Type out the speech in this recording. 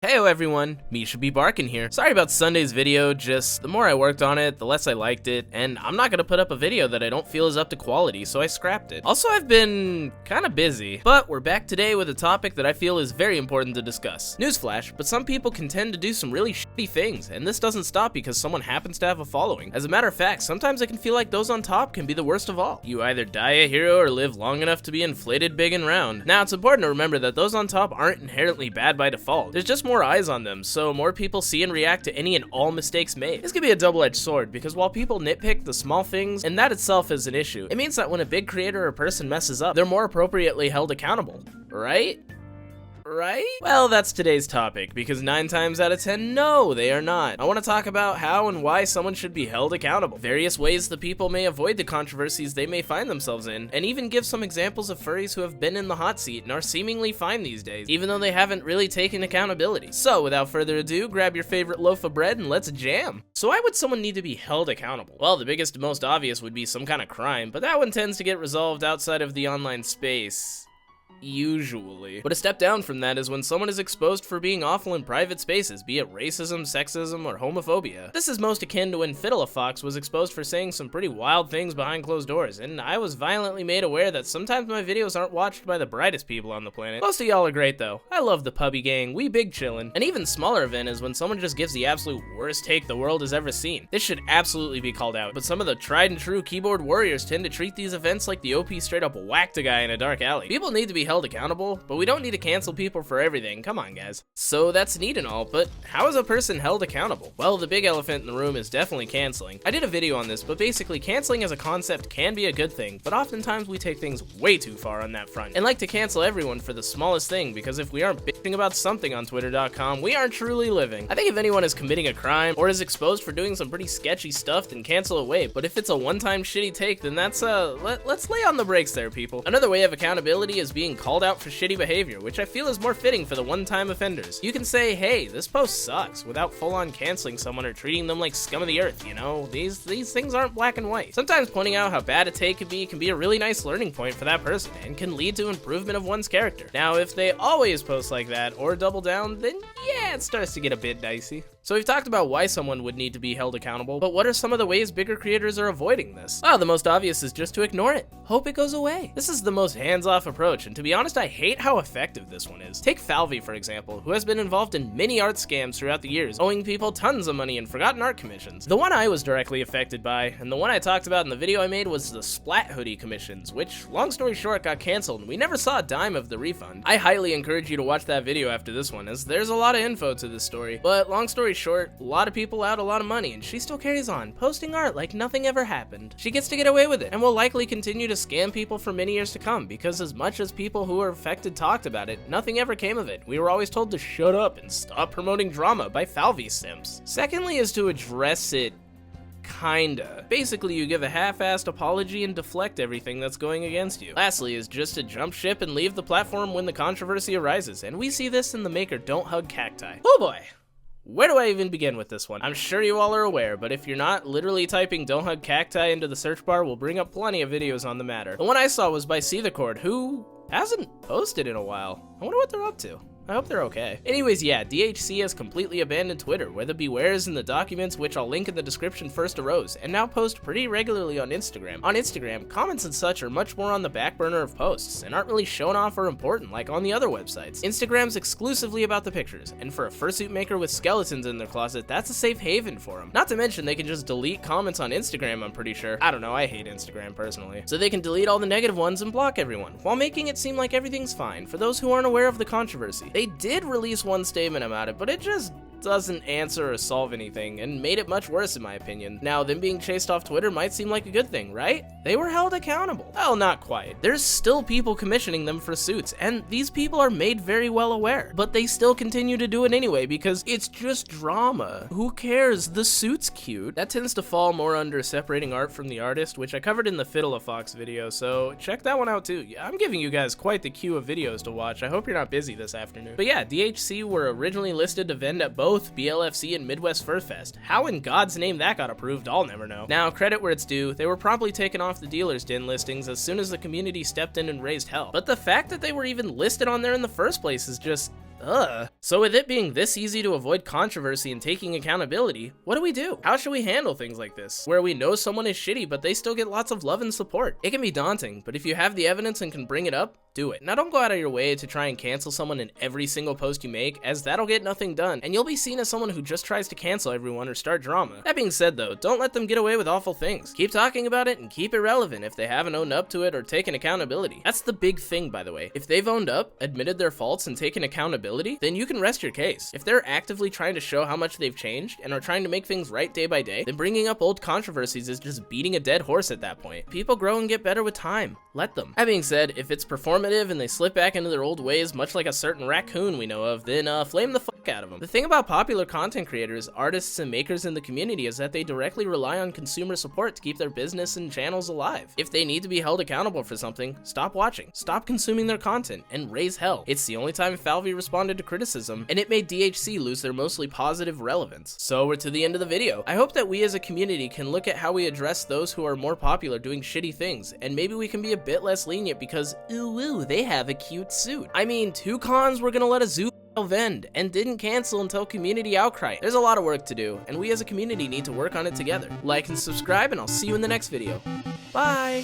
Heyo everyone, Misha be barking here. Sorry about Sunday's video, just the more I worked on it, the less I liked it, and I'm not gonna put up a video that I don't feel is up to quality, so I scrapped it. Also, I've been kinda busy, but we're back today with a topic that I feel is very important to discuss. Newsflash, but some people can tend to do some really shitty things, and this doesn't stop because someone happens to have a following. As a matter of fact, sometimes it can feel like those on top can be the worst of all. You either die a hero or live long enough to be inflated big and round. Now, it's important to remember that those on top aren't inherently bad by default. There's just more eyes on them, so more people see and react to any and all mistakes made. This can be a double-edged sword, because while people nitpick the small things, and that itself is an issue, it means that when a big creator or person messes up, they're more appropriately held accountable, right? Well, that's today's topic, because 9 times out of 10, no, they are not. I want to talk about how and why someone should be held accountable, various ways the people may avoid the controversies they may find themselves in, and even give some examples of furries who have been in the hot seat and are seemingly fine these days, even though they haven't really taken accountability. So, without further ado, grab your favorite loaf of bread and let's jam. So why would someone need to be held accountable? Well, the biggest and most obvious would be some kind of crime, but that one tends to get resolved outside of the online space. Usually. But a step down from that is when someone is exposed for being awful in private spaces, be it racism, sexism, or homophobia. This is most akin to when Fiddlefox was exposed for saying some pretty wild things behind closed doors, and I was violently made aware that sometimes my videos aren't watched by the brightest people on the planet. Most of y'all are great though. I love the Puppy Gang, we big chillin'. An even smaller event is when someone just gives the absolute worst take the world has ever seen. This should absolutely be called out, but some of the tried and true keyboard warriors tend to treat these events like the OP straight up whacked a guy in a dark alley. People need to be held accountable, but we don't need to cancel people for everything, come on guys. So that's neat and all, but how is a person held accountable? Well, the big elephant in the room is definitely canceling. I did a video on this, but basically canceling as a concept can be a good thing, but oftentimes we take things way too far on that front, and like to cancel everyone for the smallest thing, because if we aren't bitching about something on twitter.com, we aren't truly living. I think if anyone is committing a crime, or is exposed for doing some pretty sketchy stuff, then cancel away, but if it's a one-time shitty take, then that's let's lay on the brakes there, people. Another way of accountability is being called out for shitty behavior, which I feel is more fitting for the one-time offenders. You can say, hey, this post sucks, without full-on canceling someone or treating them like scum of the earth, you know? These things aren't black and white. Sometimes pointing out how bad a take can be a really nice learning point for that person, and can lead to improvement of one's character. Now, if they always post like that, or double down, then yeah, it starts to get a bit dicey. So we've talked about why someone would need to be held accountable, but what are some of the ways bigger creators are avoiding this? Well, the most obvious is just to ignore it. Hope it goes away. This is the most hands-off approach, and to be honest, I hate how effective this one is. Take Falvey, for example, who has been involved in many art scams throughout the years, owing people tons of money and forgotten art commissions. The one I was directly affected by, and the one I talked about in the video I made, was the Splat Hoodie commissions, which, long story short, got canceled, and we never saw a dime of the refund. I highly encourage you to watch that video after this one, as there's a lot of info to this story. But long story short, a lot of people out a lot of money, and she still carries on, posting art like nothing ever happened. She gets to get away with it, and will likely continue to scam people for many years to come, because as much as people who were affected talked about it, nothing ever came of it. We were always told to shut up and stop promoting drama by Falvey simps. Secondly is to address it kinda. Basically, you give a half-assed apology and deflect everything that's going against you. Lastly is just to jump ship and leave the platform when the controversy arises, and we see this in the Maker Don't Hug Cacti. Oh boy! Where do I even begin with this one? I'm sure you all are aware, but if you're not, literally typing Don't Hug Cacti into the search bar will bring up plenty of videos on the matter. The one I saw was by See the Cord, who hasn't posted in a while. I wonder what they're up to. I hope they're okay. Anyways, yeah, DHC has completely abandoned Twitter, where the bewares in the documents, which I'll link in the description, first arose, and now post pretty regularly on Instagram. On Instagram, comments and such are much more on the back burner of posts, and aren't really shown off or important like on the other websites. Instagram's exclusively about the pictures, and for a fursuit maker with skeletons in their closet, that's a safe haven for them. Not to mention, they can just delete comments on Instagram, I'm pretty sure. I don't know, I hate Instagram personally. So they can delete all the negative ones and block everyone, while making it seem like everything's fine for those who aren't aware of the controversy. They did release one statement about it, but it just doesn't answer or solve anything, and made it much worse in my opinion. Now, them being chased off Twitter might seem like a good thing, right? They were held accountable. Well, not quite. There's still people commissioning them for suits, and these people are made very well aware, but they still continue to do it anyway because it's just drama. Who cares? The suit's cute. That tends to fall more under separating art from the artist, which I covered in the Fiddlefox video, so check that one out too. I'm giving you guys quite the queue of videos to watch. I hope you're not busy this afternoon. But yeah, DHC were originally listed to vend at both BLFC and Midwest Fur Fest. How in God's name that got approved, I'll never know. Now, credit where it's due, they were promptly taken off the dealer's den listings as soon as the community stepped in and raised hell. But the fact that they were even listed on there in the first place is just So with it being this easy to avoid controversy and taking accountability, what do we do? How should we handle things like this, where we know someone is shitty but they still get lots of love and support? It can be daunting, but if you have the evidence and can bring it up, do it. Now don't go out of your way to try and cancel someone in every single post you make, as that'll get nothing done, and you'll be seen as someone who just tries to cancel everyone or start drama. That being said though, don't let them get away with awful things. Keep talking about it and keep it relevant if they haven't owned up to it or taken accountability. That's the big thing, by the way. If they've owned up, admitted their faults, and taken accountability, then you can rest your case. If they're actively trying to show how much they've changed and are trying to make things right day by day, then bringing up old controversies is just beating a dead horse at that point. People grow and get better with time. Let them. That being said, if it's performative and they slip back into their old ways, much like a certain raccoon we know of, then flame the fuck out of them. The thing about popular content creators, artists, and makers in the community is that they directly rely on consumer support to keep their business and channels alive. If they need to be held accountable for something, stop watching, stop consuming their content, and raise hell. It's the only time Falvey responded to criticism, and it made DHC lose their mostly positive relevance. So we're to the end of the video. I hope that we as a community can look at how we address those who are more popular doing shitty things, and maybe we can be a bit less lenient because, ooh, they have a cute suit. I mean, 2 cons were gonna let a zoo vend and didn't cancel until community outcry. There's a lot of work to do, and we as a community need to work on it together. Like and subscribe, and I'll see you in the next video. Bye!